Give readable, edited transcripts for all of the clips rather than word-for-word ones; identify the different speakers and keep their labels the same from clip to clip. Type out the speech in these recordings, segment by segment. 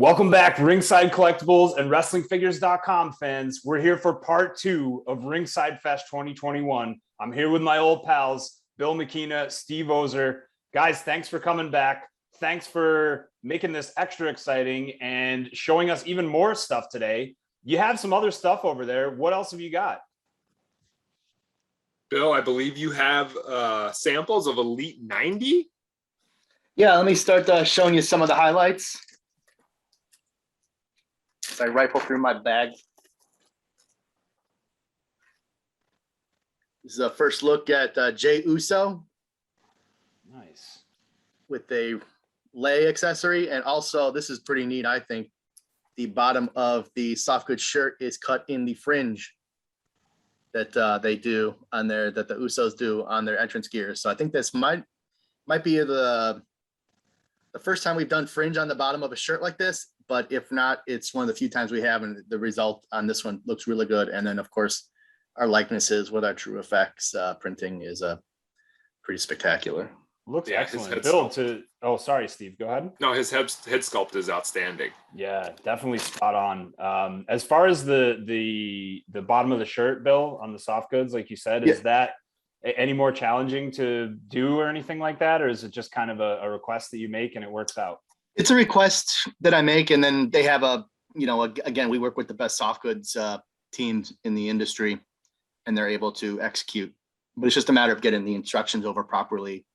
Speaker 1: Welcome back, Ringside Collectibles and WrestlingFigures.com fans. We're here for part 2 of Ringside Fest 2021. I'm here with my old pals, Bill Miekina, Steve Ozer. Guys, thanks for coming back. Thanks for making this extra exciting and showing us even more stuff today. You have some other stuff over there. What else have you got?
Speaker 2: Bill, I believe you have samples of Elite 90?
Speaker 3: Yeah, let me start showing you some of the highlights. As I rifle through my bag. This is a first look at Jey Uso.
Speaker 1: Nice.
Speaker 3: With a lei accessory. And also, this is pretty neat, I think. The bottom of the soft goods shirt is cut in the fringe that they do on their, that the Usos do on their entrance gear. So I think this might be the first time we've done fringe on the bottom of a shirt like this. But if not, it's one of the few times we have, and the result on this one looks really good. And then, of course, our likenesses with our True Effects printing is pretty spectacular.
Speaker 1: Looks excellent. Bill, oh, sorry, Steve, go ahead.
Speaker 2: No, his head sculpt is outstanding.
Speaker 1: Yeah, definitely spot on. As far as the bottom of the shirt, Bill, on the soft goods, like you said, is that any more challenging to do or anything like that? Or is it just kind of a request that you make and it works out?
Speaker 3: It's a request that I make, and then they have again, we work with the best soft goods teams in the industry, and they're able to execute. But it's just a matter of getting the instructions over properly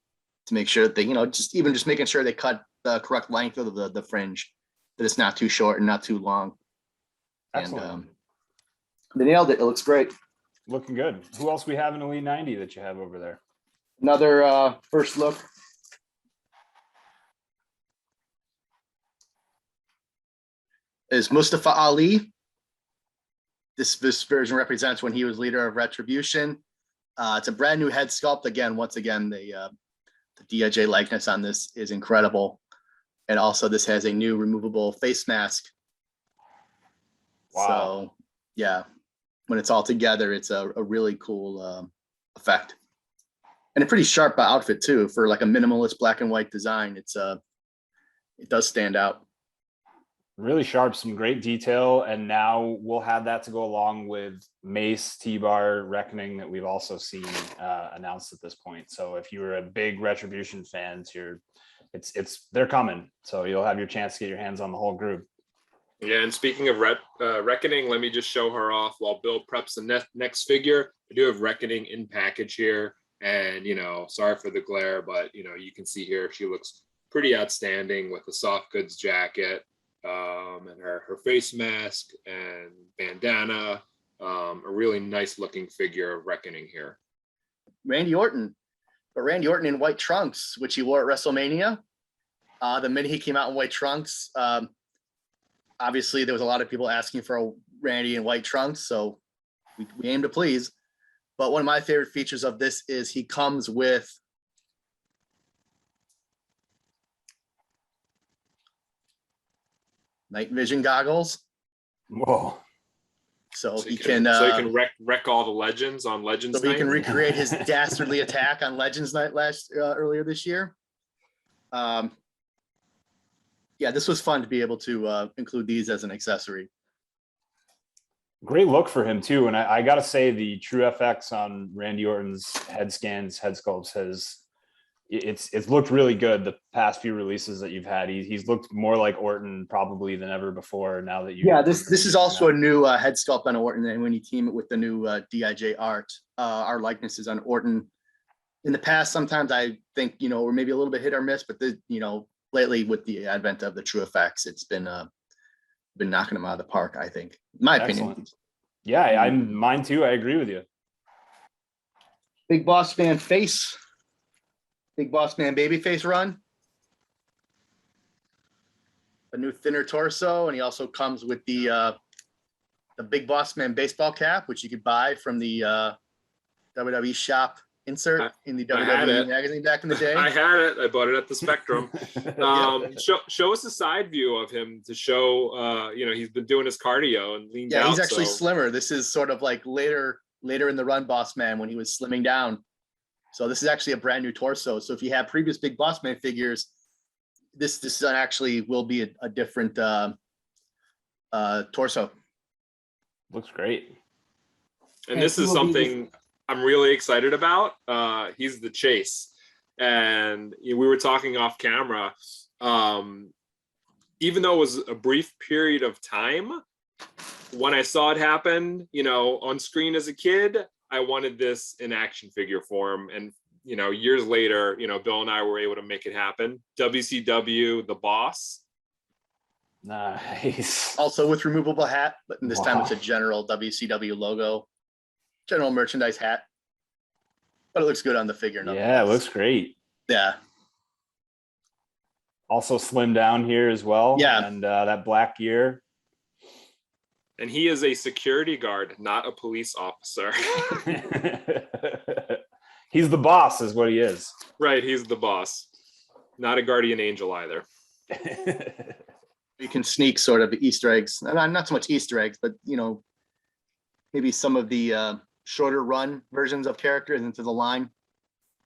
Speaker 3: to make sure that they, just making sure they cut the correct length of the fringe, that it's not too short and not too long.
Speaker 1: Excellent.
Speaker 3: And they nailed it. It looks great.
Speaker 1: Looking good. Who else we have in Elite 90 that you have over there?
Speaker 3: Another first look. Is Mustafa Ali. This version represents when he was leader of Retribution. It's a brand new head sculpt. Again, once again, the DIJ likeness on this is incredible. And also this has a new removable face mask.
Speaker 1: Wow.
Speaker 3: So yeah, when it's all together, it's a really cool effect. And a pretty sharp outfit too, for like a minimalist black and white design. It does stand out.
Speaker 1: Really sharp, some great detail, and now we'll have that to go along with Mace, T-Bar, Reckoning that we've also seen announced at this point. So if you were a big Retribution fans, they're coming. So you'll have your chance to get your hands on the whole group.
Speaker 2: Yeah, and speaking of Reckoning, let me just show her off while Bill preps the next figure. I do have Reckoning in package here, and sorry for the glare, but you can see here she looks pretty outstanding with the soft goods jacket. And her face mask and bandana, a really nice looking figure of Reckoning here.
Speaker 3: Randy Orton in white trunks, which he wore at WrestleMania. The minute he came out in white trunks, obviously there was a lot of people asking for a Randy in white trunks, so we aim to please. But one of my favorite features of this is he comes with night vision goggles.
Speaker 1: Whoa.
Speaker 3: So he
Speaker 2: can wreck all the legends on Legends Night.
Speaker 3: He can recreate his dastardly attack on Legends Night earlier this year. Yeah, this was fun to be able to include these as an accessory.
Speaker 1: Great look for him too. And I gotta say, the True FX on Randy Orton's head sculpts it's looked really good the past few releases that you've had. He's looked more like Orton probably than ever before. Now that
Speaker 3: this is also a new head sculpt on Orton, and when you team it with the new DIJ art, our likenesses on Orton. In the past, sometimes I think we're maybe a little bit hit or miss, but lately with the advent of the True Effects, it's been knocking them out of the park, I think. My opinion.
Speaker 1: Yeah, mine too. I agree with you.
Speaker 3: Big Boss Man babyface run. A new thinner torso, and he also comes with the Big Boss Man baseball cap, which you could buy from the WWE shop insert in the WWE magazine back in the day.
Speaker 2: I had it. I bought it at the Spectrum. Show us a side view of him to show. He's been doing his cardio and leaned out.
Speaker 3: Yeah, he's actually slimmer. This is sort of like later in the run, Boss Man, when he was slimming down. So this is actually a brand new torso. So if you have previous Big Boss Man figures, this actually will be a different torso.
Speaker 1: Looks great.
Speaker 2: And this is something I'm really excited about. He's the Chase. And we were talking off camera. Even though it was a brief period of time, when I saw it happen, on screen as a kid, I wanted this in action figure form. And, years later, Bill and I were able to make it happen. WCW, the boss.
Speaker 1: Nice.
Speaker 3: Also with removable hat, but this time it's a general WCW logo, general merchandise hat. But it looks good on the figure.
Speaker 1: Yeah, it looks great.
Speaker 3: Yeah.
Speaker 1: Also slimmed down here as well.
Speaker 3: Yeah.
Speaker 1: And that black gear.
Speaker 2: And he is a security guard, not a police officer.
Speaker 1: He's the boss is what he is.
Speaker 2: Right, he's the boss. Not a guardian angel either.
Speaker 3: You can sneak sort of Easter eggs. Not so much Easter eggs, but, maybe some of the shorter run versions of characters into the line.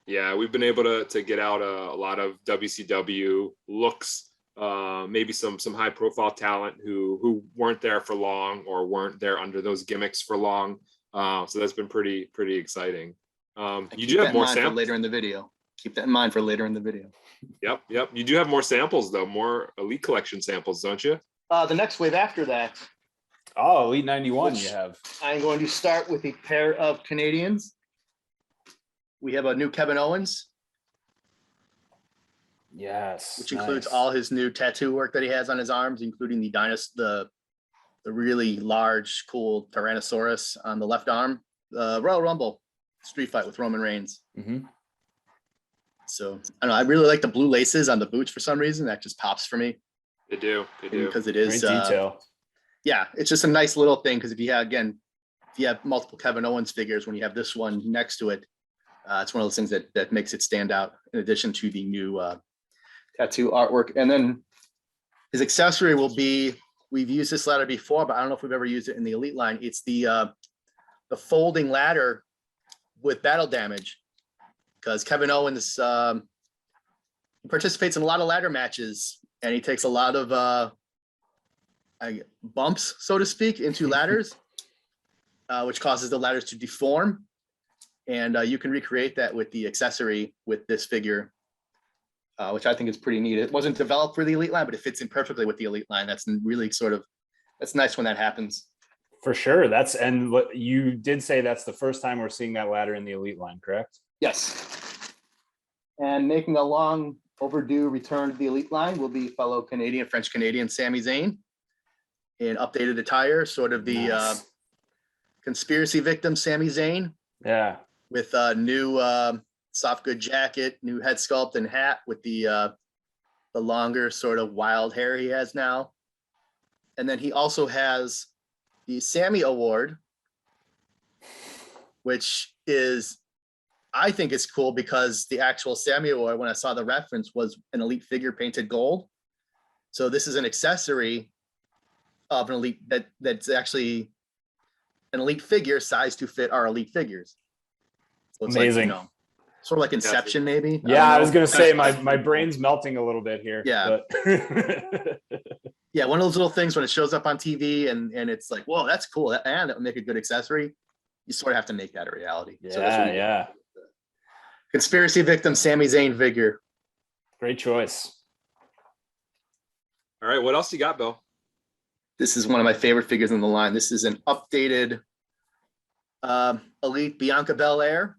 Speaker 2: Yeah, we've been able to get out a lot of WCW looks, maybe some high profile talent who weren't there for long or weren't there under those gimmicks for long. So that's been pretty exciting. You do have more samples
Speaker 3: later in the video. Keep that in mind for later in the video.
Speaker 2: Yep. You do have more samples though, more Elite Collection samples, don't you?
Speaker 3: The next wave after that.
Speaker 1: Oh, Elite 91 you have.
Speaker 3: I'm going to start with a pair of Canadians. We have a new Kevin Owens.
Speaker 1: Yes.
Speaker 3: Which includes all his new tattoo work that he has on his arms, including the really large, cool Tyrannosaurus on the left arm. Royal Rumble street fight with Roman Reigns.
Speaker 1: Mm-hmm.
Speaker 3: So I don't know. I really like the blue laces on the boots for some reason. That just pops for me.
Speaker 2: They do.
Speaker 3: Because it is
Speaker 1: great detail.
Speaker 3: Yeah, it's just a nice little thing. Because if you have multiple Kevin Owens figures, when you have this one next to it, it's one of those things that makes it stand out. In addition to the new tattoo artwork, and then his accessory will be. We've used this ladder before, but I don't know if we've ever used it in the Elite line. It's the folding ladder with battle damage, because Kevin Owens participates in a lot of ladder matches, and he takes a lot of bumps, so to speak, into ladders, which causes the ladders to deform. And you can recreate that with the accessory with this figure, which I think is pretty neat. It wasn't developed for the Elite line, but it fits in perfectly with the Elite line. That's really that's nice when that happens.
Speaker 1: For sure. And what you did say, that's the first time we're seeing that ladder in the Elite line, correct?
Speaker 3: Yes. And making a long overdue return to the Elite line will be fellow French Canadian Sami Zayn in updated attire, sort of the conspiracy victim Sami Zayn.
Speaker 1: Yeah.
Speaker 3: With a new soft good jacket, new head sculpt and hat with the longer sort of wild hair he has now. And then he also has the Sammy Award, which I think is cool because the actual Sammy Award, when I saw the reference, was an Elite figure painted gold. So this is an accessory of an Elite that's actually an Elite figure sized to fit our Elite figures. So it's
Speaker 1: amazing.
Speaker 3: Like, sort of like Inception, maybe.
Speaker 1: Yeah, I was gonna say my brain's melting a little bit here.
Speaker 3: Yeah.
Speaker 1: But
Speaker 3: yeah, one of those little things when it shows up on TV and it's like, whoa, that's cool, and it would make a good accessory. You sort of have to make that a reality.
Speaker 1: Yeah, yeah.
Speaker 3: Conspiracy victim Sami Zayn figure.
Speaker 1: Great choice.
Speaker 2: All right, what else you got, Bill?
Speaker 3: This is one of my favorite figures in the line. This is an updated Elite Bianca Bel-Air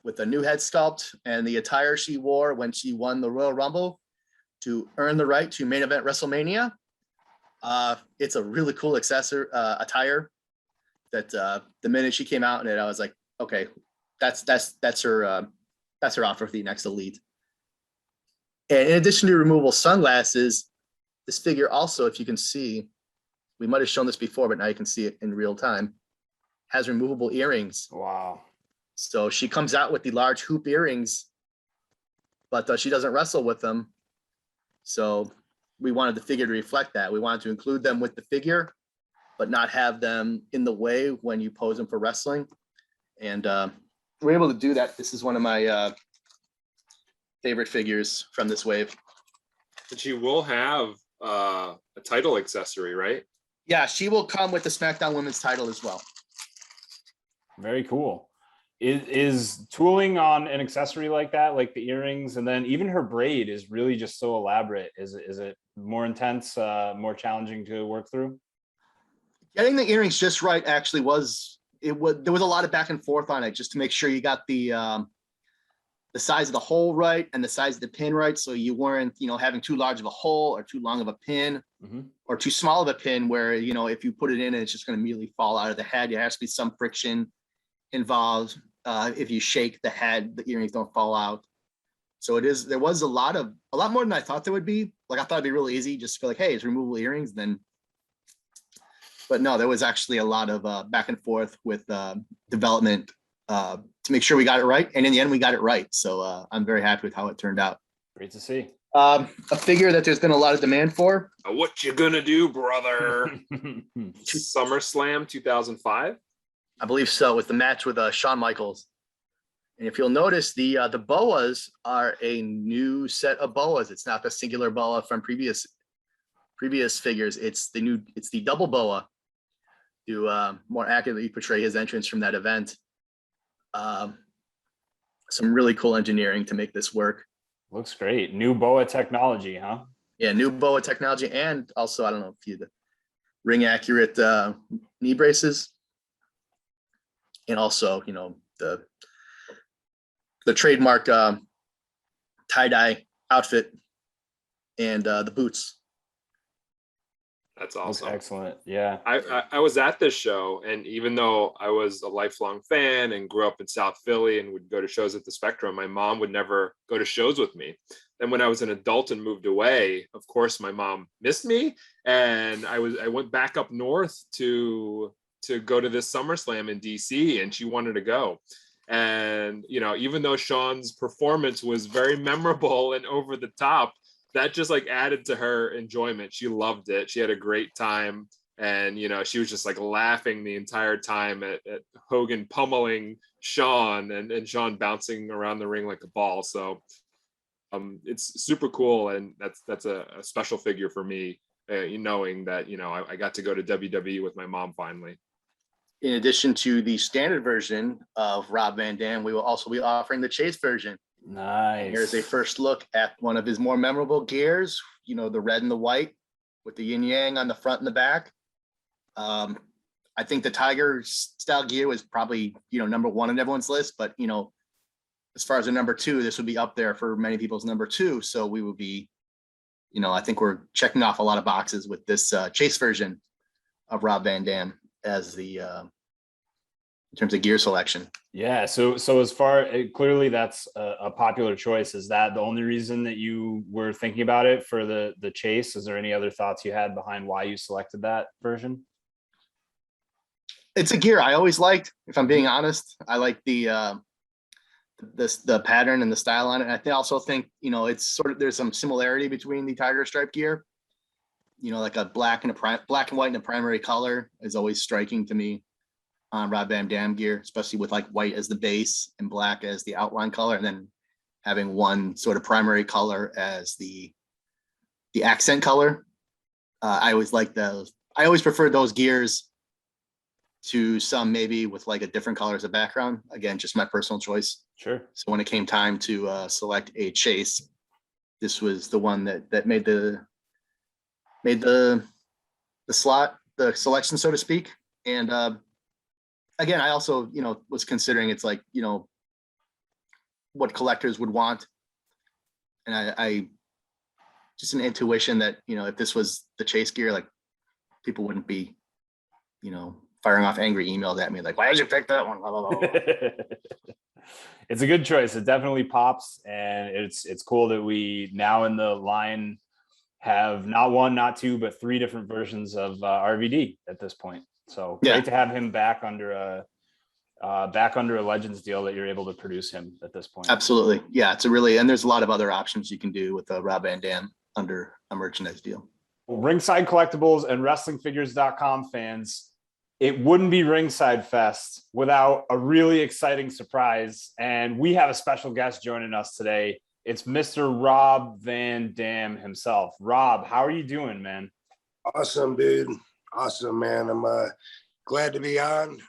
Speaker 3: with a new head sculpt and the attire she wore when she won the Royal Rumble to earn the right to main event WrestleMania. It's a really cool attire that the minute she came out in it, I was like, okay, that's her offer for the next Elite. And in addition to removable sunglasses, this figure also, if you can see, we might have shown this before, but now you can see it in real time, has removable earrings.
Speaker 1: Wow.
Speaker 3: So she comes out with the large hoop earrings, but she doesn't wrestle with them. So we wanted the figure to reflect that. We wanted to include them with the figure, but not have them in the way when you pose them for wrestling. And we're able to do that. This is one of my favorite figures from this wave.
Speaker 2: And she will have a title accessory, right?
Speaker 3: Yeah, she will come with the SmackDown Women's title as well.
Speaker 1: Very cool. Is tooling on an accessory like that, like the earrings, and then even her braid is really just so elaborate. Is it more intense, more challenging to work through?
Speaker 3: Getting the earrings just right actually was there was a lot of back and forth on it just to make sure you got the size of the hole right and the size of the pin right, so you weren't having too large of a hole or too long of a pin or too small of a pin where if you put it in it's just going to immediately fall out of the head. There has to be some friction involved. If you shake the head, the earrings don't fall out. So there was a lot more than I thought there would be. Like I thought it'd be really easy just to feel like, hey, it's removable earrings. But no, there was actually a lot of back and forth with development to make sure we got it right. And in the end, we got it right. So I'm very happy with how it turned out.
Speaker 1: Great to see.
Speaker 3: A figure that there's been a lot of demand for.
Speaker 2: What you gonna do, brother? SummerSlam 2005.
Speaker 3: I believe so, with the match with Shawn Michaels. And if you'll notice, the boas are a new set of boas. It's not the singular boa from previous figures. It's the double boa to more accurately portray his entrance from that event. Some really cool engineering to make this work.
Speaker 1: Looks great. New boa technology, huh?
Speaker 3: Yeah, new boa technology, and also I don't know if you the ring accurate knee braces, and also the trademark tie-dye outfit and the boots.
Speaker 2: That's awesome.
Speaker 1: Looks excellent. Yeah.
Speaker 2: I was at this show, and even though I was a lifelong fan and grew up in South Philly and would go to shows at the Spectrum, my mom would never go to shows with me. Then when I was an adult and moved away, of course, my mom missed me, and I went back up north to go to this SummerSlam in DC, and she wanted to go. And even though Shawn's performance was very memorable and over the top, that just like added to her enjoyment. She loved it. She had a great time. And, she was just like laughing the entire time at Hogan pummeling Shawn and Shawn bouncing around the ring like a ball. So it's super cool. And that's a special figure for me, knowing that, I got to go to WWE with my mom finally.
Speaker 3: In addition to the standard version of Rob Van Dam, we will also be offering the Chase version.
Speaker 1: Nice.
Speaker 3: Here's a first look at one of his more memorable gears, the red and the white with the yin yang on the front and the back. I think the Tiger style gear was probably, number one on everyone's list, but, as far as a number two, this would be up there for many people's number two. So we would be, I think we're checking off a lot of boxes with this Chase version of Rob Van Dam as the in terms of gear selection.
Speaker 1: Yeah. So as far clearly that's a popular choice. Is that the only reason that you were thinking about it for the Chase? Is there any other thoughts you had behind why you selected that version?
Speaker 3: It's a gear I always liked. If I'm being honest, I like the pattern and the style on it. And I also think it's sort of there's some similarity between the Tiger Stripe gear. Like a black and white in a primary color is always striking to me on Rob Van Dam gear, especially with like white as the base and black as the outline color, and then having one sort of primary color as the accent color. I always like those. I always prefer those gears to some maybe with like a different color as a background. Again, just my personal choice.
Speaker 1: Sure.
Speaker 3: So when it came time to select a Chase, this was the one that made the slot, the selection, so to speak. And again, I also, was considering it's like, what collectors would want. And I just an intuition that, if this was the Chase gear, like people wouldn't be, firing off angry emails at me like, why did you pick that one? Blah, blah, blah.
Speaker 1: It's a good choice. It definitely pops. And it's cool that we now in the line have not one, not two, but three different versions of RVD at this point. So great to have him back under a Legends deal that you're able to produce him at this point.
Speaker 3: Absolutely. Yeah, and there's a lot of other options you can do with Rob Van Dam under a merchandise deal.
Speaker 1: Ringside Collectibles and WrestlingFigures.com fans, it wouldn't be Ringside Fest without a really exciting surprise. And we have a special guest joining us today. It's Mr. Rob Van Dam himself. Rob, how are you doing, man?
Speaker 4: Awesome, dude. Awesome, man. I'm glad to be on.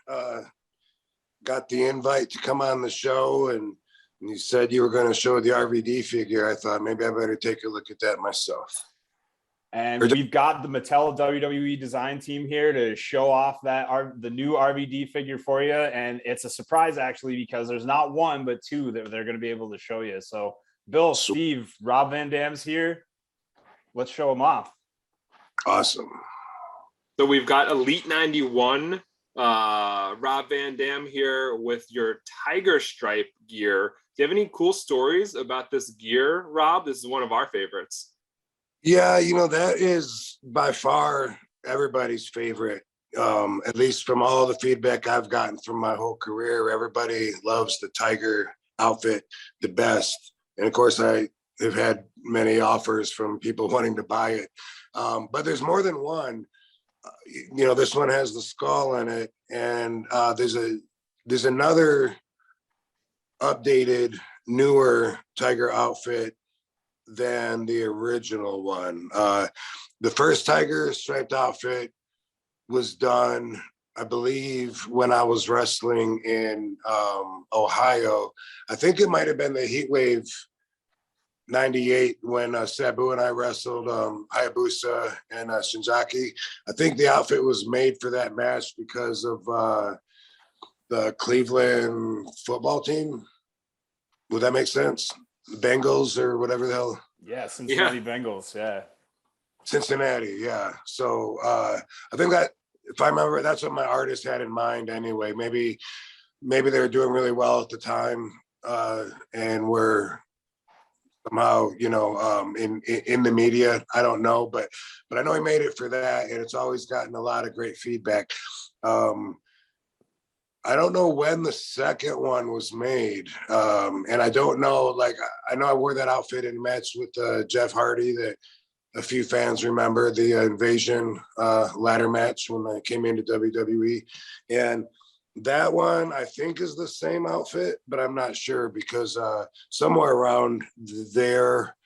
Speaker 4: Got the invite to come on the show, and you said you were going to show the RVD figure. I thought maybe I better take a look at that myself.
Speaker 1: And we've got the Mattel WWE design team here to show off the new RVD figure for you. And it's a surprise, actually, because there's not one, but two that they're going to be able to show you. So, Bill, Steve, Rob Van Dam's here. Let's show them off.
Speaker 4: Awesome.
Speaker 2: So we've got Elite 91, Rob Van Dam here with your tiger stripe gear. Do you have any cool stories about this gear, Rob? This is one of our favorites.
Speaker 4: Yeah, that is by far everybody's favorite. At least from all the feedback I've gotten from my whole career, everybody loves the tiger outfit the best. And of course, I have had many offers from people wanting to buy it. But there's more than one. This one has the skull in it, and there's another updated, newer tiger outfit than the original one. The first tiger striped outfit was done, I believe, when I was wrestling in Ohio. I think it might have been the Heatwave 98 when Sabu and I wrestled Hayabusa and Shinzaki. I think the outfit was made for that match because of the Cleveland football team. Would that make sense? The Bengals or whatever the hell.
Speaker 1: Yeah, Cincinnati Bengals. Yeah.
Speaker 4: Cincinnati. Yeah. So I think that, if I remember, that's what my artist had in mind anyway. Maybe they were doing really well at the time and were somehow, in the media. I don't know, but I know he made it for that, and it's always gotten a lot of great feedback. I don't know when the second one was made, and I don't know. I know I wore that outfit in a match with Jeff Hardy that a few fans remember, the Invasion ladder match when I came into WWE, and that one I think is the same outfit, but I'm not sure because somewhere around there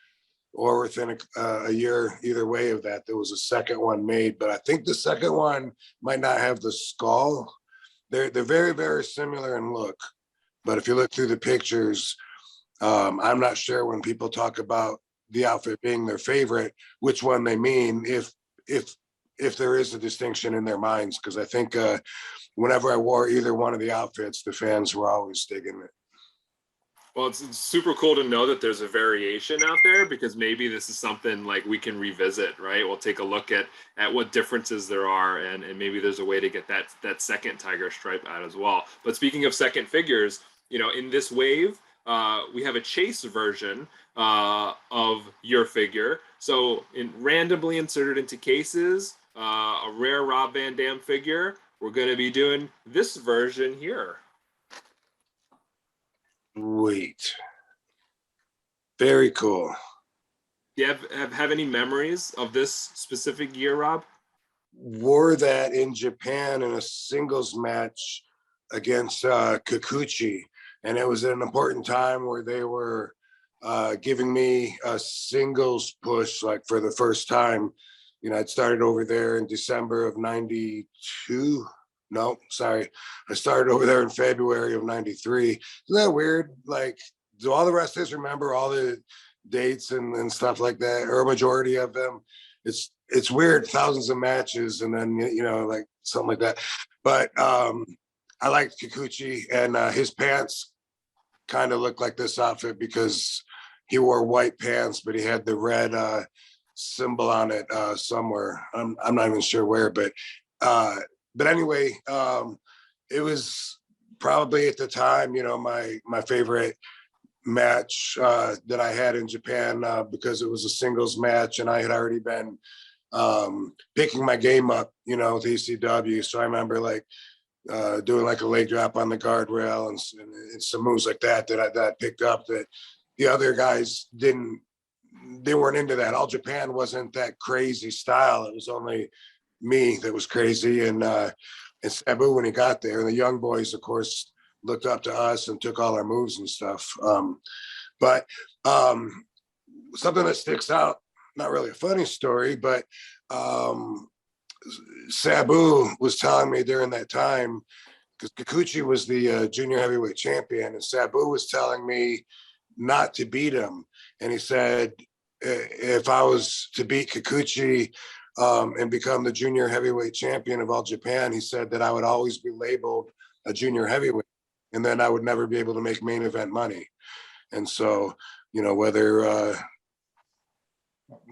Speaker 4: or within a year, either way of that, there was a second one made. But I think the second one might not have the skull. They're very, very similar in look, but if you look through the pictures, I'm not sure when people talk about the outfit being their favorite, which one they mean, if there is a distinction in their minds, because I think whenever I wore either one of the outfits, the fans were always digging it.
Speaker 2: Well, it's super cool to know that there's a variation out there, because maybe this is something like we can revisit, right? We'll take a look at what differences there are, and maybe there's a way to get that second tiger stripe out as well. But speaking of second figures, in this wave, we have a Chase version of your figure. So randomly inserted into cases, a rare Rob Van Dam figure. We're going to be doing this version here.
Speaker 4: Sweet. Very cool.
Speaker 2: Do you have any memories of this specific gear, Rob?
Speaker 4: Wore that in Japan in a singles match against Kikuchi, and it was an important time where they were giving me a singles push, like for the first time. I'd started over there in December of 92. No, sorry. I started over there in February of 93. Isn't that weird? Do all the wrestlers remember all the dates and stuff like that, or a majority of them? It's weird, thousands of matches, and then, something like that. But I liked Kikuchi, and his pants kind of looked like this outfit because he wore white pants, but he had the red symbol on it somewhere. I'm not even sure where, but anyway, it was probably at the time, my favorite match that I had in Japan because it was a singles match, and I had already been picking my game up, with ECW. So I remember doing a leg drop on the guardrail and some moves like that I picked up that the other guys they weren't into that. All Japan wasn't that crazy style. It was only me that was crazy, and Sabu when he got there. And the young boys, of course, looked up to us and took all our moves and stuff. But something that sticks out, not really a funny story, but Sabu was telling me during that time, because Kikuchi was the junior heavyweight champion, and Sabu was telling me not to beat him. And he said, if I was to beat Kikuchi and become the junior heavyweight champion of all Japan, he said that I would always be labeled a junior heavyweight, and then I would never be able to make main event money. And so, you know, whether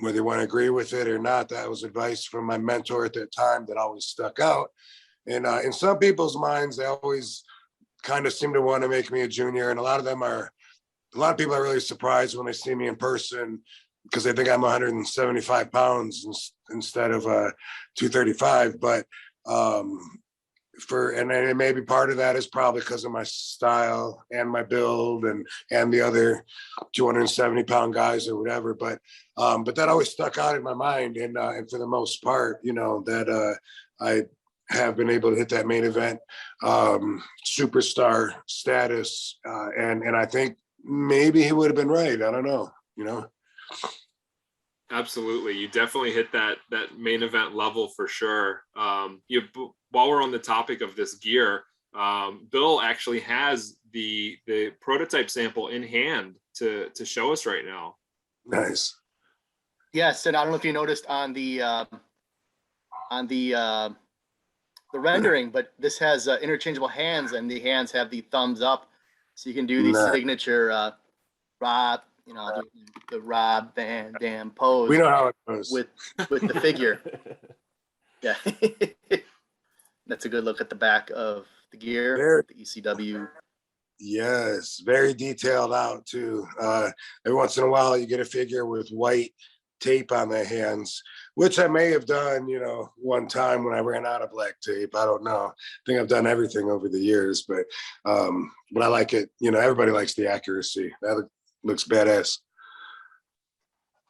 Speaker 4: you want to agree with it or not, that was advice from my mentor at that time that always stuck out. And in some people's minds, they always kind of seem to want to make me a junior. And a lot of people are really surprised when they see me in person, because they think I'm 175 pounds instead of 235. But and maybe part of that is probably because of my style and my build and the other 270 pound guys or whatever. But that always stuck out in my mind. And for the most part, you know, that I have been able to hit that main event superstar status. And I think maybe he would have been right. I don't know, you know.
Speaker 2: Absolutely. You definitely hit that main event level for sure. While we're on the topic of this gear, Bill actually has the prototype sample in hand to show us right now.
Speaker 4: Nice.
Speaker 3: Yes, and I don't know if you noticed on the rendering, but this has interchangeable hands, and the hands have the thumbs up, so you can do the signature Rob, you know, the Rob Van Dam pose.
Speaker 4: We know how it goes
Speaker 3: with the figure. Yeah, that's a good look at the back of the gear. The ECW.
Speaker 4: Yes, very detailed out too. Every once in a while, you get a figure with white tape on the hands, which I may have done, you know, one time when I ran out of black tape. I don't know. I think I've done everything over the years, but I like it. You know, everybody likes the accuracy. That looks badass.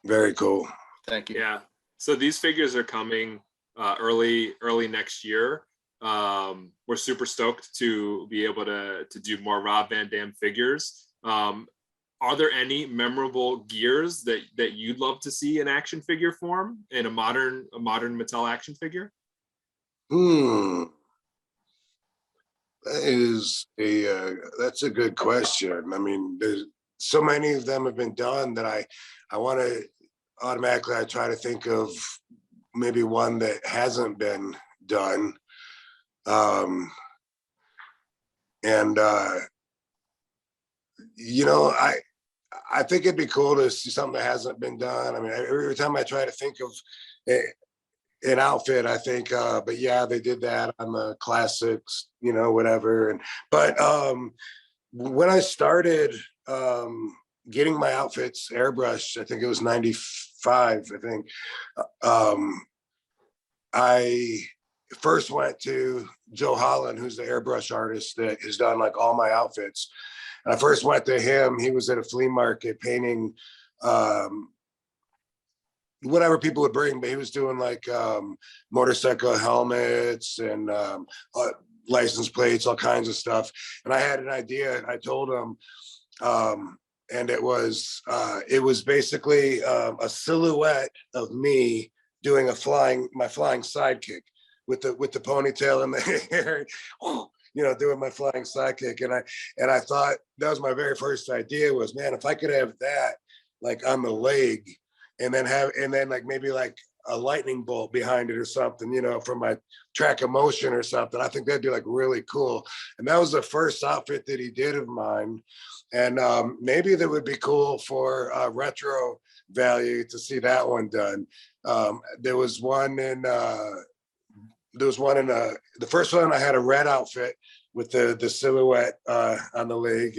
Speaker 4: Very cool.
Speaker 3: Thank you.
Speaker 2: Yeah. So these figures are coming early next year. We're super stoked to be able to do more Rob Van Dam figures. Are there any memorable gears that you'd love to see in action figure form in a modern Mattel action figure?
Speaker 4: That's a good question. I mean, there's so many of them have been done that I want to automatically, I try to think of maybe one that hasn't been done. You know, I think it'd be cool to see something that hasn't been done. I mean, every time I try to think of an outfit, I think, but yeah, they did that on the classics, you know, whatever. But when I started getting my outfits airbrushed, I think it was 95, I think, I first went to Joe Holland, who's the airbrush artist that has done like all my outfits. And I first went to him. He was at a flea market painting whatever people would bring, but he was doing like motorcycle helmets and license plates, all kinds of stuff. And I had an idea, and I told him, and it was basically a silhouette of me doing my flying sidekick with the ponytail and the hair. You know, doing my flying sidekick. And I thought that was my very first idea was, man, if I could have that like on the leg and then like maybe like a lightning bolt behind it or something, you know, from my track of motion or something, I think that'd be like really cool. And that was the first outfit that he did of mine. And maybe that would be cool for retro value to see that one done. There was one in the first one. I had a red outfit with the silhouette on the leg,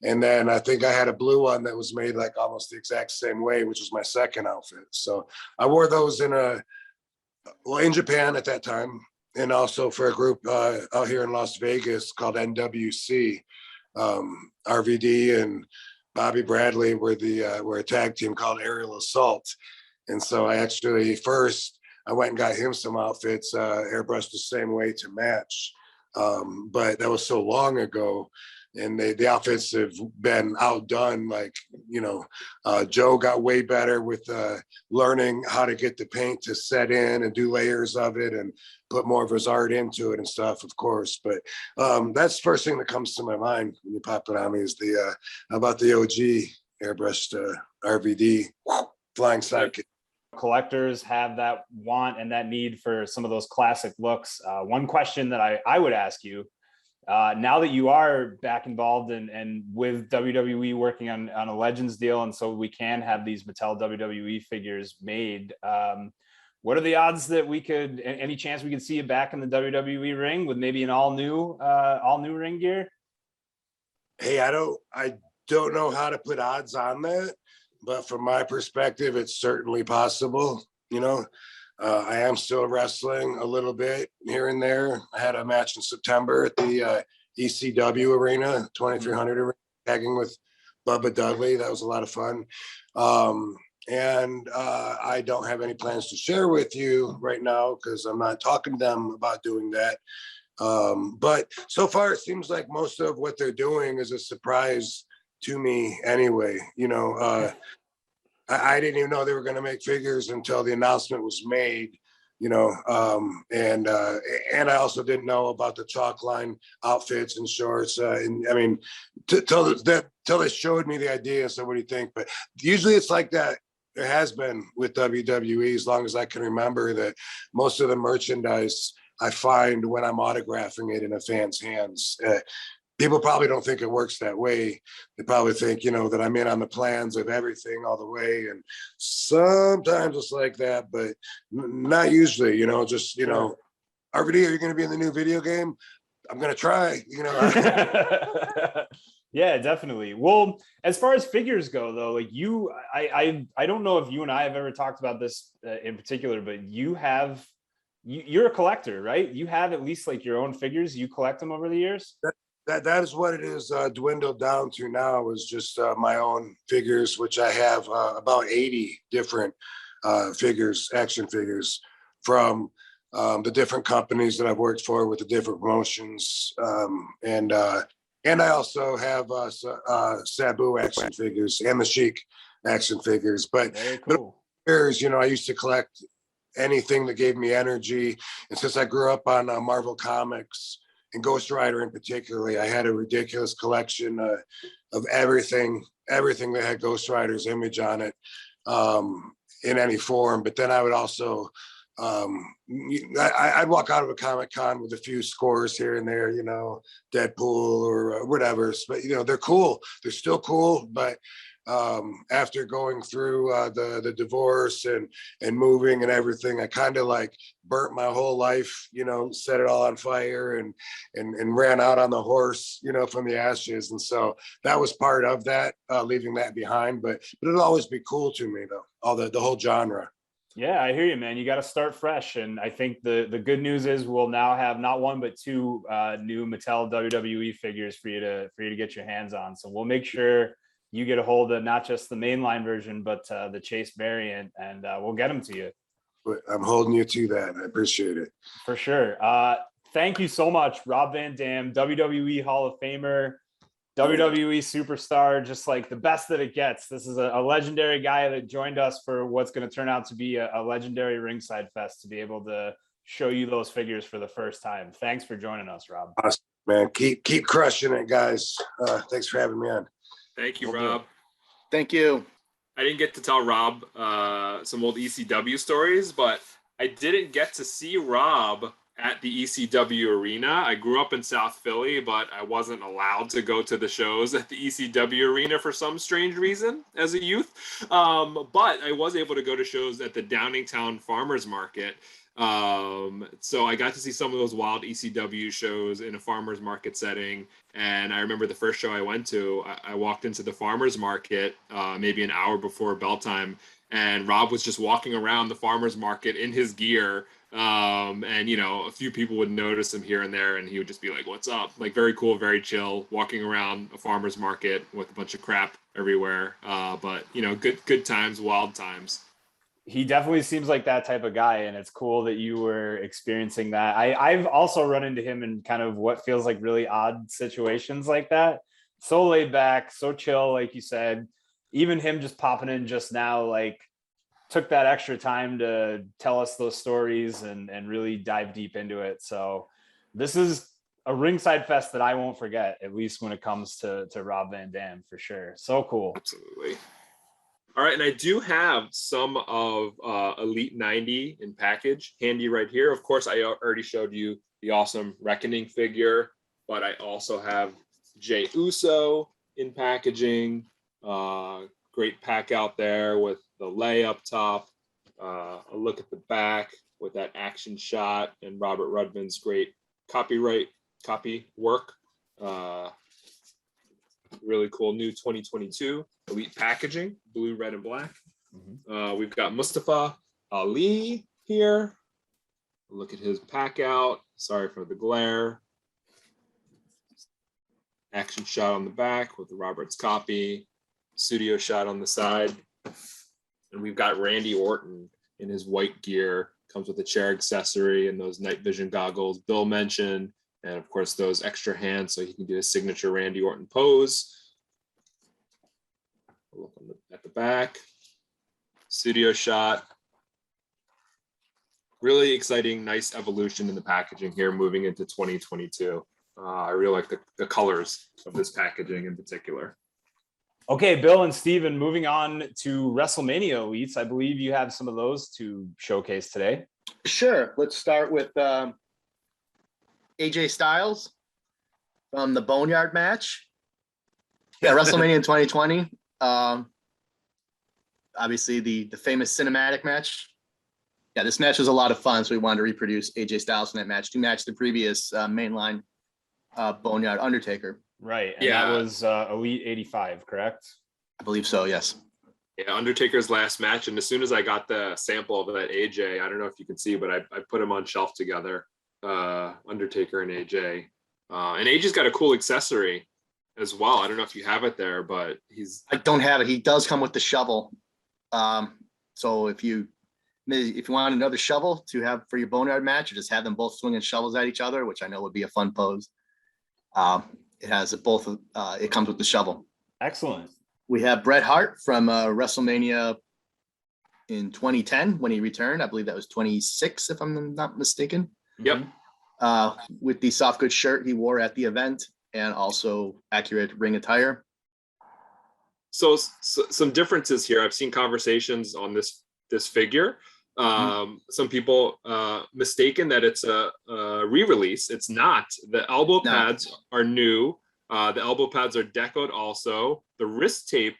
Speaker 4: and then I think I had a blue one that was made like almost the exact same way, which was my second outfit. So I wore those in Japan at that time, and also for a group out here in Las Vegas called NWC. RVD and Bobby Bradley were a tag team called Aerial Assault, and so I went and got him some outfits, airbrushed the same way to match. But that was so long ago and the outfits have been outdone. Like, Joe got way better with learning how to get the paint to set in and do layers of it and put more of his art into it and stuff, of course. But that's the first thing that comes to my mind when you pop it on me is about the OG airbrushed RVD flying sidekick.
Speaker 1: Collectors have that want and that need for some of those classic looks. One question that I would ask you, now that you are back involved and with WWE working on a Legends deal, and so we can have these Mattel WWE figures made, what are the odds that any chance we could see you back in the WWE ring with maybe an all new ring gear?
Speaker 4: Hey, I don't know how to put odds on that, but from my perspective, it's certainly possible. I am still wrestling a little bit here and there. I had a match in September at the ECW arena, 2300 arena, tagging with Bubba Dudley. That was a lot of fun. And I don't have any plans to share with you right now because I'm not talking to them about doing that. But so far, it seems like most of what they're doing is a surprise to me anyway. I didn't even know they were going to make figures until the announcement was made, and I also didn't know about the chalk line outfits and shorts. And I mean, till they showed me the idea. So what do you think? But usually it's like that. It has been with WWE as long as I can remember, that most of the merchandise I find when I'm autographing it in a fan's hands. People probably don't think it works that way. They probably think, that I'm in on the plans of everything all the way. And sometimes it's like that, but not usually, just, RVD, are you going to be in the new video game? I'm going to try,
Speaker 1: Yeah, definitely. Well, as far as figures go, though, like I don't know if you and I have ever talked about this in particular, but you're a collector, right? You have at least like your own figures. You collect them over the years.
Speaker 4: That is what it is dwindled down to now, is just my own figures, which I have about 80 different figures, action figures from the different companies that I've worked for with the different promotions. And I also have Sabu action figures and the Sheik action figures. But
Speaker 1: very cool.
Speaker 4: Years, I used to collect anything that gave me energy. And since I grew up on Marvel Comics, and Ghost Rider in particular, I had a ridiculous collection of everything that had Ghost Rider's image on it in any form. But then I would also, I'd walk out of a Comic-Con with a few scores here and there, Deadpool or whatever. But, they're cool. They're still cool. But after going through the divorce and moving and everything, I kind of like burnt my whole life, set it all on fire and ran out on the horse, from the ashes. And so that was part of that, leaving that behind. But it'll always be cool to me, though, all the whole genre.
Speaker 1: Yeah, I hear you, man. You got to start fresh. And I think the good news is we'll now have not one, but two new Mattel WWE figures for you to get your hands on. So we'll make sure you get a hold of not just the mainline version, but the Chase variant, and we'll get them to you.
Speaker 4: I'm holding you to that. I appreciate it.
Speaker 1: For sure. Thank you so much, Rob Van Dam, WWE Hall of Famer, WWE superstar, just like the best that it gets. This is a legendary guy that joined us for what's going to turn out to be a legendary Ringside Fest, to be able to show you those figures for the first time. Thanks for joining us, Rob.
Speaker 4: Awesome, man. Keep crushing it, guys. Thanks for having me on.
Speaker 2: Thank you, Rob.
Speaker 3: Thank you.
Speaker 2: I didn't get to tell Rob some old ECW stories, but I didn't get to see Rob at the ECW arena. I grew up in South Philly, but I wasn't allowed to go to the shows at the ECW arena for some strange reason as a youth. But I was able to go to shows at the Downingtown Farmers Market. So I got to see some of those wild ECW shows in a farmers market setting. And I remember the first show I went to, I walked into the farmers market maybe an hour before bell time, and Rob was just walking around the farmers market in his gear. And, a few people would notice him here and there, and he would just be like, "What's up?" Like, very cool, very chill, walking around a farmer's market with a bunch of crap everywhere. But, good times, wild times.
Speaker 1: He definitely seems like that type of guy, and it's cool that you were experiencing that. I've also run into him in kind of what feels like really odd situations like that. So laid back, so chill, like you said. Even him just popping in just now, like, took that extra time to tell us those stories and really dive deep into it. So this is a Ringside Fest that I won't forget, at least when it comes to Rob Van Dam, for sure. So cool.
Speaker 2: Absolutely. All right, and I do have some of Elite 90 in package handy right here. Of course, I already showed you the awesome Reckoning figure, but I also have Jey Uso in packaging. Great pack out there with the lay up top. A look at the back with that action shot and Robert Rudman's great copy work. Really cool new 2022 Elite packaging, blue, red, and black. We've got Mustafa Ali here. Look at his pack out. Sorry for the glare. Action shot on the back with the Roberts copy. Studio shot on the side. And we've got Randy Orton in his white gear. Comes with a chair accessory and those night vision goggles Bill mentioned. And of course, those extra hands so he can do his signature Randy Orton pose. Look at the back. Studio shot. Really exciting, nice evolution in the packaging here moving into 2022. I really like the colors of this packaging in particular.
Speaker 1: Okay, Bill and Steven, moving on to WrestleMania Elites. I believe you have some of those to showcase today.
Speaker 3: Sure. Let's start with AJ Styles from the Boneyard match. Yeah, WrestleMania in 2020. Obviously, the famous cinematic match. Yeah, this match was a lot of fun, so we wanted to reproduce AJ Styles in that match to match the previous mainline Boneyard Undertaker.
Speaker 1: Right, and that was Elite 85, correct?
Speaker 3: I believe so, yes.
Speaker 2: Yeah, Undertaker's last match, and as soon as I got the sample of that AJ, I don't know if you can see, but I put them on shelf together, Undertaker and AJ. And AJ's got a cool accessory as well. I don't know if you have it there, but
Speaker 3: I don't have it. He does come with the shovel. So if you want another shovel to have for your Boneyard match, or just have them both swinging shovels at each other, which I know would be a fun pose. It has both. It comes with the shovel.
Speaker 1: Excellent.
Speaker 3: We have Bret Hart from WrestleMania in 2010 when he returned. I believe that was 26, if I'm not mistaken.
Speaker 2: Yep.
Speaker 3: With the soft goods shirt he wore at the event and also accurate ring attire.
Speaker 2: So some differences here. I've seen conversations on this figure. Some people mistaken that it's a re-release. It's not. The elbow pads are new. The elbow pads are decoed also. The wrist tape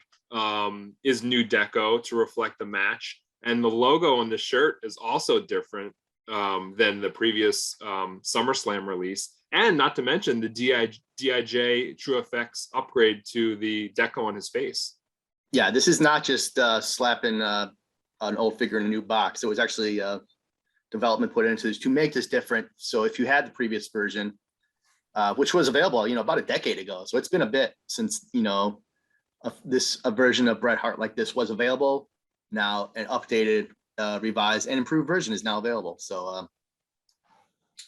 Speaker 2: is new deco to reflect the match. And the logo on the shirt is also different than the previous SummerSlam release. And not to mention the DIJ True Effects upgrade to the deco on his face. Yeah,
Speaker 3: this is not just slapping an old figure in a new box. It was actually development put into this to make this different. So if you had the previous version, which was available, about a decade ago, so it's been a bit since a version of Bret Hart like this was available. Now an updated, revised, and improved version is now available. So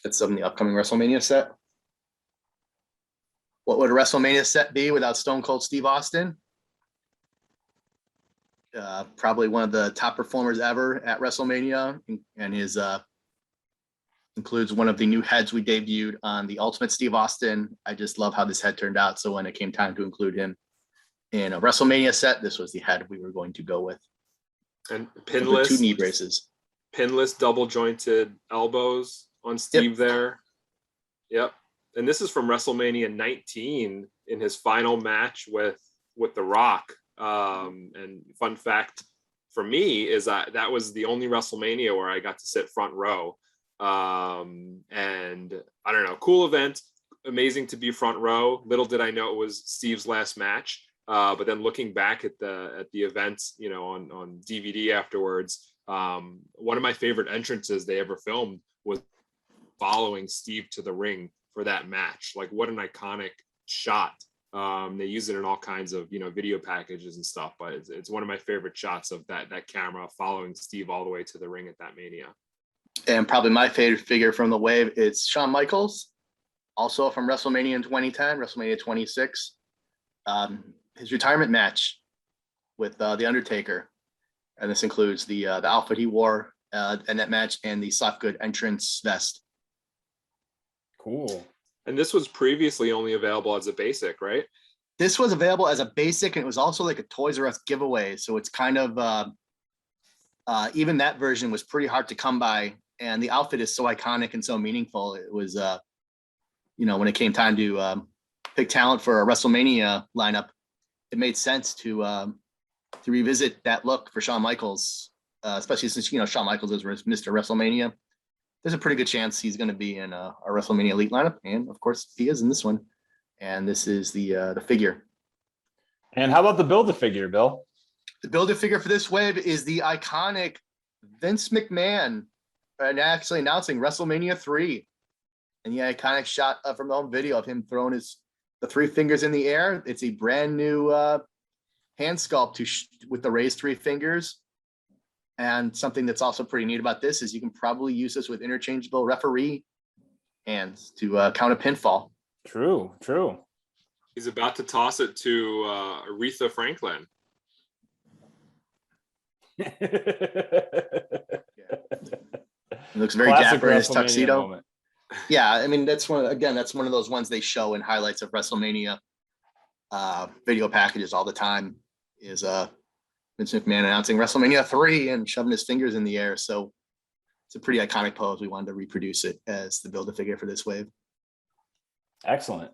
Speaker 3: it's on the upcoming WrestleMania set. What would a WrestleMania set be without Stone Cold Steve Austin? Probably one of the top performers ever at WrestleMania, and his includes one of the new heads we debuted on the Ultimate Steve Austin. I just love how this head turned out. So when it came time to include him in a WrestleMania set, this was the head we were going to go with.
Speaker 2: And pinless,
Speaker 3: two knee braces,
Speaker 2: pinless double jointed elbows on Steve there. Yep. And this is from WrestleMania 19 in his final match with The Rock. And fun fact for me is that was the only WrestleMania where I got to sit front row. And I don't know, cool event, amazing to be front row. Little did I know it was Steve's last match. But then looking back at the event, on DVD afterwards, one of my favorite entrances they ever filmed was following Steve to the ring for that match. Like, what an iconic shot They use it in all kinds of, video packages and stuff, but it's one of my favorite shots of that camera following Steve all the way to the ring at that Mania.
Speaker 3: And probably my favorite figure from the wave is Shawn Michaels, also from WrestleMania in 2010, WrestleMania 26. His retirement match with The Undertaker. And this includes the outfit he wore in that match and the soft good entrance vest.
Speaker 1: Cool.
Speaker 2: And this was previously only available as a basic, right?
Speaker 3: This was available as a basic, and it was also like a Toys R Us giveaway. So it's kind of, even that version was pretty hard to come by. And the outfit is so iconic and so meaningful. It was, when it came time to pick talent for a WrestleMania lineup, it made sense to revisit that look for Shawn Michaels, especially since, Shawn Michaels is Mr. WrestleMania. There's a pretty good chance he's going to be in a WrestleMania Elite lineup. And of course he is in this one. And this is the figure.
Speaker 1: And how about the Build-A-Figure, Bill?
Speaker 3: The Build-A-Figure for this wave is the iconic Vince McMahon, and actually announcing WrestleMania 3. And the iconic shot from the home video of him throwing the 3 fingers in the air. It's a brand new hand sculpt with the raised 3 fingers. And something that's also pretty neat about this is you can probably use this with interchangeable referee hands to count a pinfall.
Speaker 1: True.
Speaker 2: He's about to toss it to Aretha Franklin.
Speaker 3: He looks very
Speaker 1: Classic
Speaker 3: dapper in his
Speaker 1: WrestleMania
Speaker 3: tuxedo.
Speaker 1: moment.
Speaker 3: Yeah, I mean, that's one of those ones they show in highlights of WrestleMania video packages all the time, is Vince McMahon announcing WrestleMania 3 and shoving his fingers in the air. So it's a pretty iconic pose. We wanted to reproduce it as the Build-A-Figure for this wave.
Speaker 1: Excellent.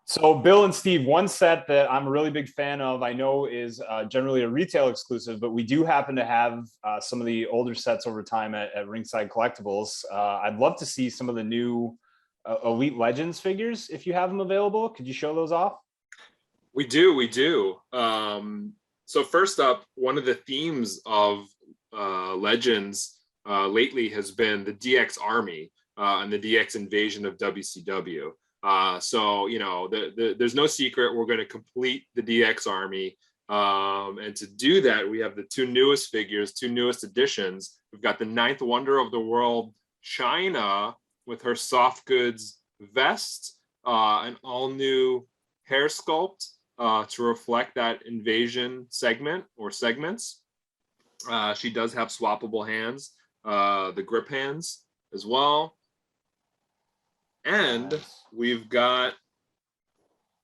Speaker 1: So Bill and Steve, one set that I'm a really big fan of, I know is generally a retail exclusive, but we do happen to have some of the older sets over time at Ringside Collectibles. I'd love to see some of the new Elite Legends figures if you have them available. Could you show those off?
Speaker 2: We do. So first up, one of the themes of Legends lately has been the DX Army and the DX invasion of WCW. So, there's no secret we're going to complete the DX Army. And to do that, we have the 2 newest figures, 2 newest additions. We've got the 9th wonder of the world, China, with her soft goods vest, an all new hair sculpt to reflect that invasion segment or segments. She does have swappable hands, the grip hands as well. And
Speaker 1: Nice.
Speaker 2: we've got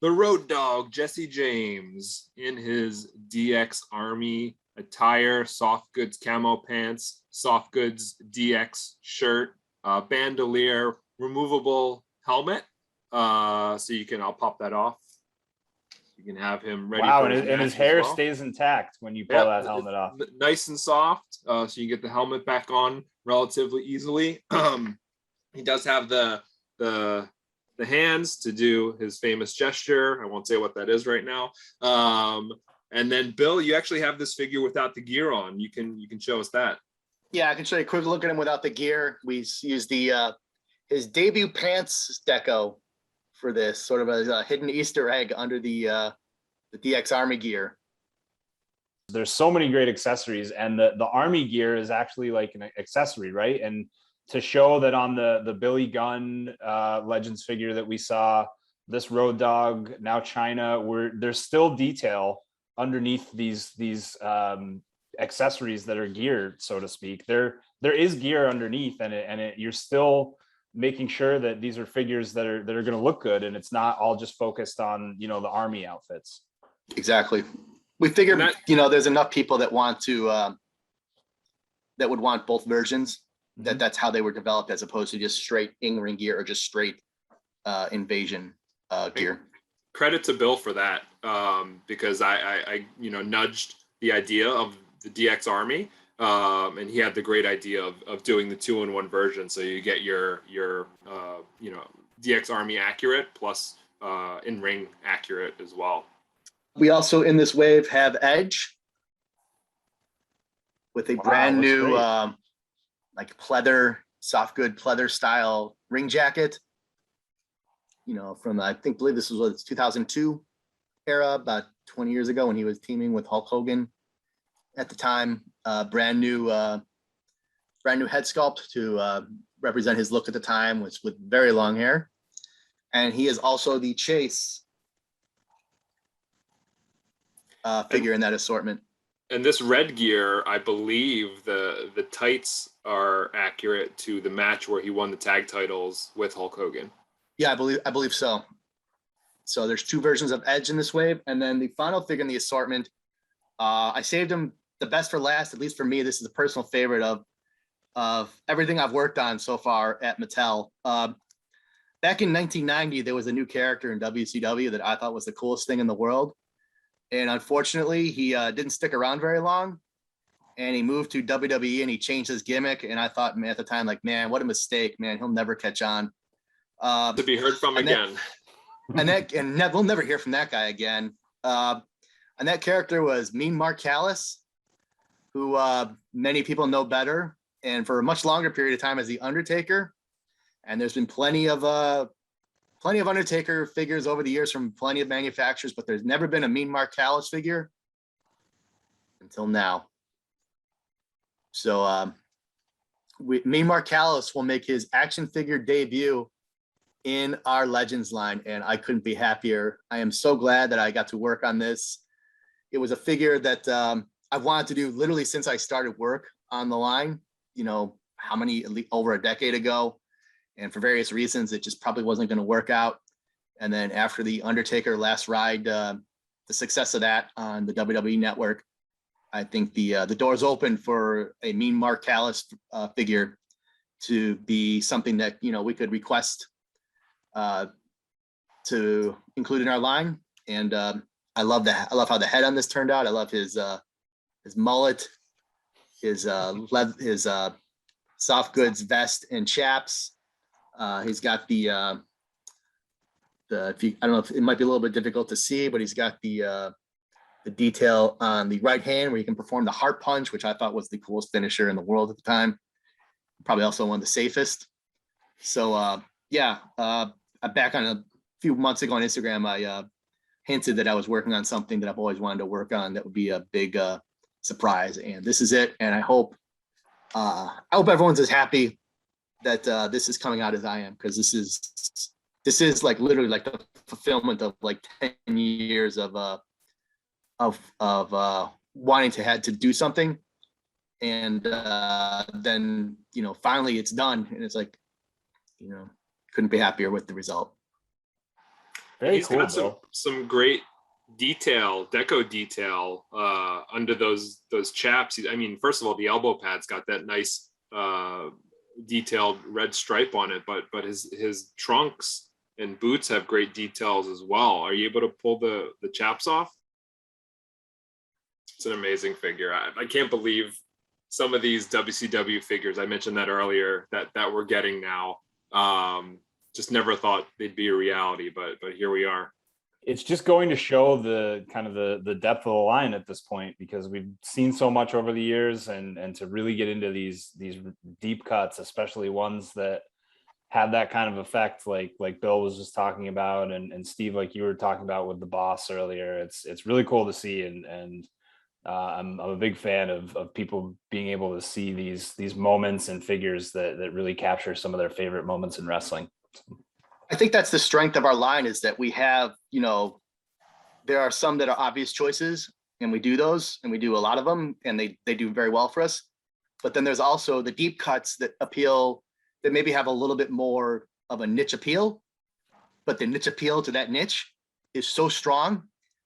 Speaker 2: the Road Dogg, Jesse James, in his DX Army attire, soft goods camo pants, soft goods DX shirt, bandolier, removable helmet. So I'll pop that off. You can have him ready.
Speaker 1: Wow,
Speaker 2: for
Speaker 1: and his
Speaker 2: match
Speaker 1: hair
Speaker 2: as well.
Speaker 1: stays intact when you pull that helmet off.
Speaker 2: Nice and soft, so you get the helmet back on relatively easily. He does have the hands to do his famous gesture. I won't say what that is right now. And then Bill, you actually have this figure without the gear on. You can show us that.
Speaker 3: Yeah, I can show you a quick look at him without the gear. We used his debut pants deco for this, sort of a hidden Easter egg under the DX Army gear.
Speaker 1: There's so many great accessories, and the Army gear is actually like an accessory, right? And to show that on the Billy Gunn Legends figure that we saw, this Road Dogg, now China, there's still detail underneath these accessories that are geared, so to speak. There is gear underneath, and you're still making sure that these are figures that are going to look good, and it's not all just focused on the Army outfits.
Speaker 3: Exactly. We figured there's enough people that want to that would want both versions. That's how they were developed, as opposed to just straight in-ring gear or just straight invasion gear.
Speaker 2: Credit to Bill for that, because I nudged the idea of the DX Army, and he had the great idea of doing the 2-in-1 version, so you get your DX Army accurate plus in-ring accurate as well.
Speaker 3: We also in this wave have Edge with a brand new like pleather, soft good pleather style ring jacket. from believe this was 2002 era, about 20 years ago, when he was teaming with Hulk Hogan at the time. Brand new head sculpt to represent his look at the time, was with very long hair. And he is also the Chase figure in that assortment.
Speaker 2: And this red gear, I believe the tights are accurate to the match where he won the tag titles with Hulk Hogan.
Speaker 3: Yeah, I believe so. So there's 2 versions of Edge in this wave. And then the final figure in the assortment, I saved him the best for last. At least for me, this is a personal favorite of everything I've worked on so far at Mattel. Back in 1990, there was a new character in WCW that I thought was the coolest thing in the world. And unfortunately, he didn't stick around very long. And he moved to WWE and he changed his gimmick. And I thought, man, at the time, like, man, what a mistake, man. He'll never catch on.
Speaker 2: To be heard from again.
Speaker 3: We'll never hear from that guy again. And that character was Mean Mark Callus, who many people know better, and for a much longer period of time as the Undertaker. And there's been plenty of Undertaker figures over the years from plenty of manufacturers, but there's never been a Mean Mark Callus figure until now. So Mean Mark Callus will make his action figure debut in our Legends line, and I couldn't be happier. I am so glad that I got to work on this. It was a figure that I've wanted to do literally since I started work on the line, over a decade ago. And for various reasons, it just probably wasn't going to work out. And then after the Undertaker last ride, the success of that on the WWE network, I think the doors open for a Mean Mark Callus figure to be something that, we could request to include in our line. And I love how the head on this turned out. I love his mullet, his soft goods vest and chaps. He's got I don't know if it might be a little bit difficult to see, but he's got the detail on the right hand where you can perform the heart punch, which I thought was the coolest finisher in the world at the time. Probably also one of the safest. So back on a few months ago on Instagram, I hinted that I was working on something that I've always wanted to work on that would be a big surprise. And this is it. And I hope everyone's as happy that this is coming out as I am, because this is like literally like the fulfillment of like 10 years of wanting to do something. And then, finally it's done. And it's like, couldn't be happier with the result.
Speaker 2: He's got some great deco detail under those chaps. I mean, first of all, the elbow pad's got that nice detailed red stripe on it, but his trunks and boots have great details as well. Are you able to pull the chaps off? It's an amazing figure. I can't believe some of these WCW figures, I mentioned that earlier, that we're getting now. Just never thought they'd be a reality, but here we are.
Speaker 1: It's just going to show the kind of the depth of the line at this point, because we've seen so much over the years, and to really get into these deep cuts, especially ones that have that kind of effect, like Bill was just talking about, and Steve, like you were talking about with the boss earlier. It's really cool to see, and I'm a big fan of people being able to see these moments and figures that really capture some of their favorite moments in wrestling.
Speaker 3: I think that's the strength of our line, is that we have, there are some that are obvious choices, and we do those, and we do a lot of them, and they do very well for us. But then there's also the deep cuts that appeal, that maybe have a little bit more of a niche appeal, but the niche appeal to that niche is so strong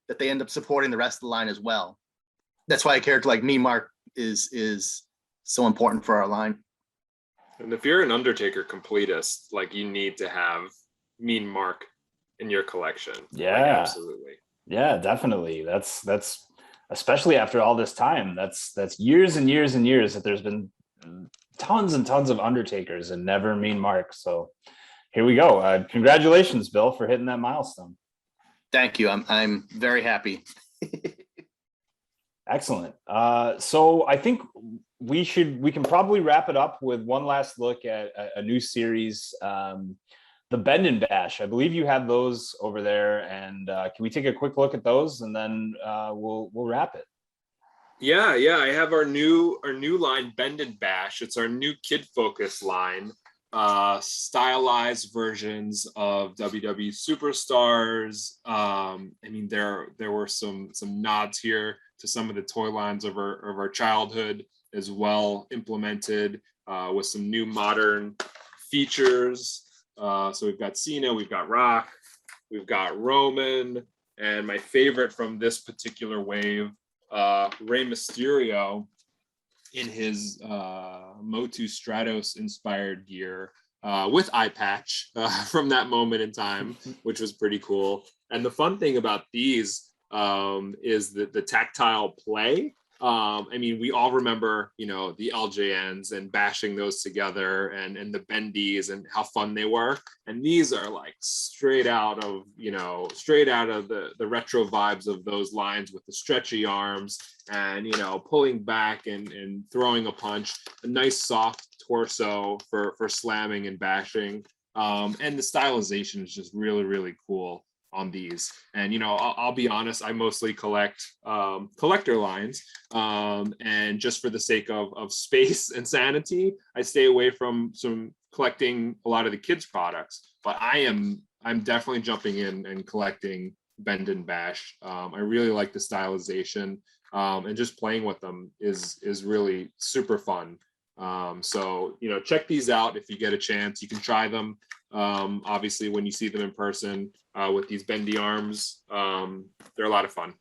Speaker 3: that they end up supporting the rest of the line as well. That's why a character like Mean Mark is so important for our line.
Speaker 2: And if you're an Undertaker completist, like, you need to have Mean Mark in your collection.
Speaker 1: Yeah,
Speaker 2: like, absolutely.
Speaker 1: Yeah, definitely. That's especially after all this time. That's years and years and years that there's been tons and tons of Undertakers and never Mean Mark. So here we go. Congratulations, Bill, for hitting that milestone.
Speaker 3: Thank you. I'm very happy.
Speaker 1: Excellent. So I think we can probably wrap it up with one last look at a new series. the Bend and Bash. I believe you have those over there, and can we take a quick look at those, and then we'll wrap it.
Speaker 2: Yeah, I have our new line, Bend and Bash. It's our new kid focus line, stylized versions of WWE superstars. I mean, there were some nods here to some of the toy lines of our childhood as well, implemented with some new modern features. So we've got Cena, we've got Rock, we've got Roman, and my favorite from this particular wave, Rey Mysterio in his Motu Stratos inspired gear with eye patch from that moment in time, which was pretty cool. And the fun thing about these is the tactile play. I mean, we all remember, you know, the LJNs and bashing those together and the bendies and how fun they were. And these are like straight out of the retro vibes of those lines with the stretchy arms and, you know, pulling back and throwing a punch, a nice soft torso for slamming and bashing. And the stylization is just really, really cool on these. And, you know, I'll be honest, I mostly collect collector lines, and just for the sake of space and sanity, I stay away from some collecting a lot of the kids products, but I'm definitely jumping in and collecting Bend and Bash. I really like the stylization, and just playing with them is really super fun. So, you know, check these out if you get a chance. You can try them, obviously, when you see them in person with these bendy arms. They're a lot of fun.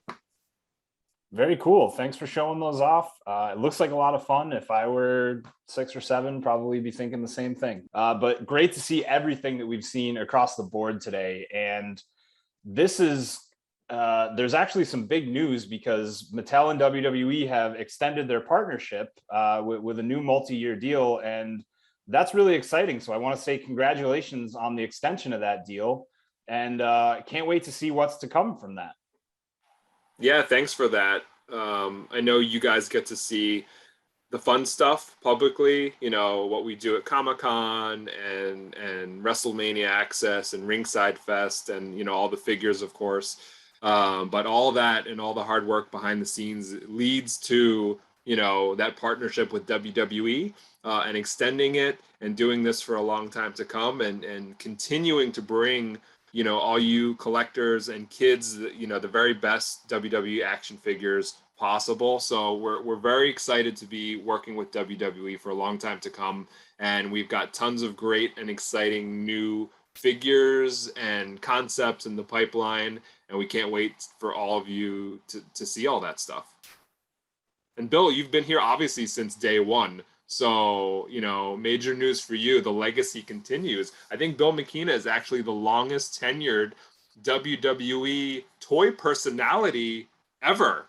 Speaker 1: Very cool. Thanks for showing those off. It looks like a lot of fun. If I were 6 or 7, probably be thinking the same thing. But great to see everything that we've seen across the board today. And this is there's actually some big news because Mattel and WWE have extended their partnership with a new multi-year deal, and that's really exciting. So I want to say congratulations on the extension of that deal, and can't wait to see what's to come from that.
Speaker 2: Yeah, thanks for that. I know you guys get to see the fun stuff publicly, you know, what we do at Comic-Con and WrestleMania Access and Ringside Fest and, you know, all the figures, of course. But all that and all the hard work behind the scenes leads to, you know, that partnership with WWE and extending it and doing this for a long time to come and continuing to bring, you know, all you collectors and kids, you know, the very best WWE action figures possible. So we're very excited to be working with WWE for a long time to come. And we've got tons of great and exciting new figures and concepts in the pipeline. And we can't wait for all of you to see all that stuff. And Bill, you've been here obviously since day one. So, you know, major news for you. The legacy continues. I think Bill Miekina is actually the longest tenured WWE toy personality ever.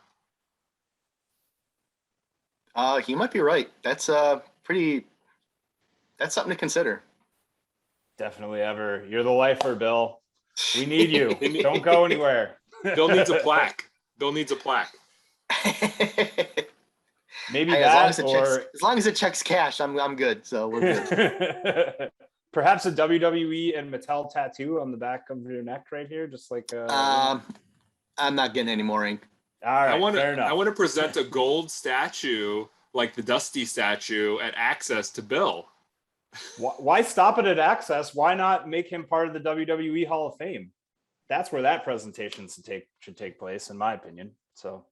Speaker 3: He might be right. That's something to consider.
Speaker 1: Definitely ever. You're the lifer, Bill. We need you. Don't go anywhere.
Speaker 2: Bill needs a plaque. Bill needs a plaque.
Speaker 1: Maybe
Speaker 3: Hey,
Speaker 1: that,
Speaker 3: as long as it checks cash, I'm good. So we're good.
Speaker 1: Perhaps a WWE and Mattel tattoo on the back of your neck right here, just like.
Speaker 3: I'm not getting any more ink.
Speaker 1: All right, fair enough.
Speaker 2: I want to present a gold statue, like the Dusty statue, at Access to Bill.
Speaker 1: Why stop it at Access? Why not make him part of the WWE Hall of Fame? That's where that presentation should take place, in my opinion. So.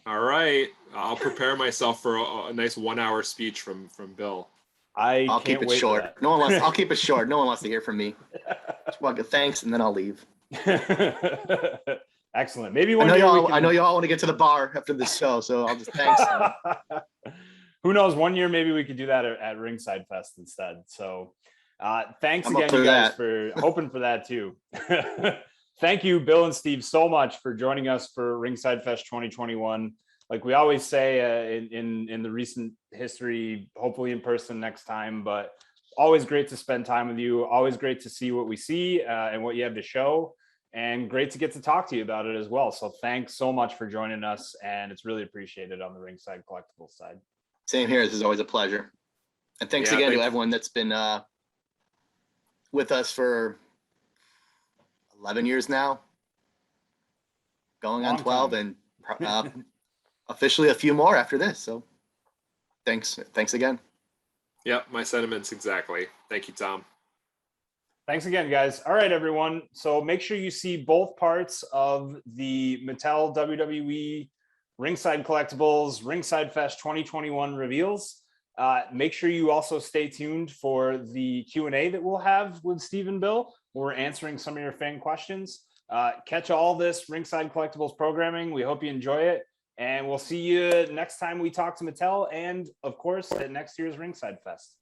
Speaker 2: All right, I'll prepare myself for a nice 1-hour speech from Bill.
Speaker 3: I'll keep it short. I'll keep it short. No one wants to hear from me. Just want to thanks, and then I'll leave.
Speaker 1: Excellent. Maybe
Speaker 3: I know you all want to get to the bar after this show, so I'll just thanks.
Speaker 1: Who knows? One year, maybe we could do that at Ringside Fest instead. So thanks again, you guys, for hoping for that too. Thank you, Bill and Steve, so much for joining us for Ringside Fest 2021. Like we always say in the recent history, hopefully in person next time, but always great to spend time with you. Always great to see what we see and what you have to show, and great to get to talk to you about it as well. So thanks so much for joining us, and it's really appreciated on the Ringside Collectibles side. Same here. This is always a pleasure. And thanks again to everyone that's been
Speaker 3: with us for 11 years now, going on
Speaker 1: Long
Speaker 3: 12,
Speaker 1: time.
Speaker 3: and officially a few more after this. So thanks again.
Speaker 2: Yep, my sentiments exactly. Thank you, Tom.
Speaker 1: Thanks again, guys. All right, everyone. So make sure you see both parts of the Mattel WWE Ringside Collectibles Ringside Fest 2021 reveals. Make sure you also stay tuned for the Q&A that we'll have with Steve and Bill. We're answering some of your fan questions. Catch all this Ringside Collectibles programming. We hope you enjoy it. And we'll see you next time we talk to Mattel and, of course, at next year's Ringside Fest.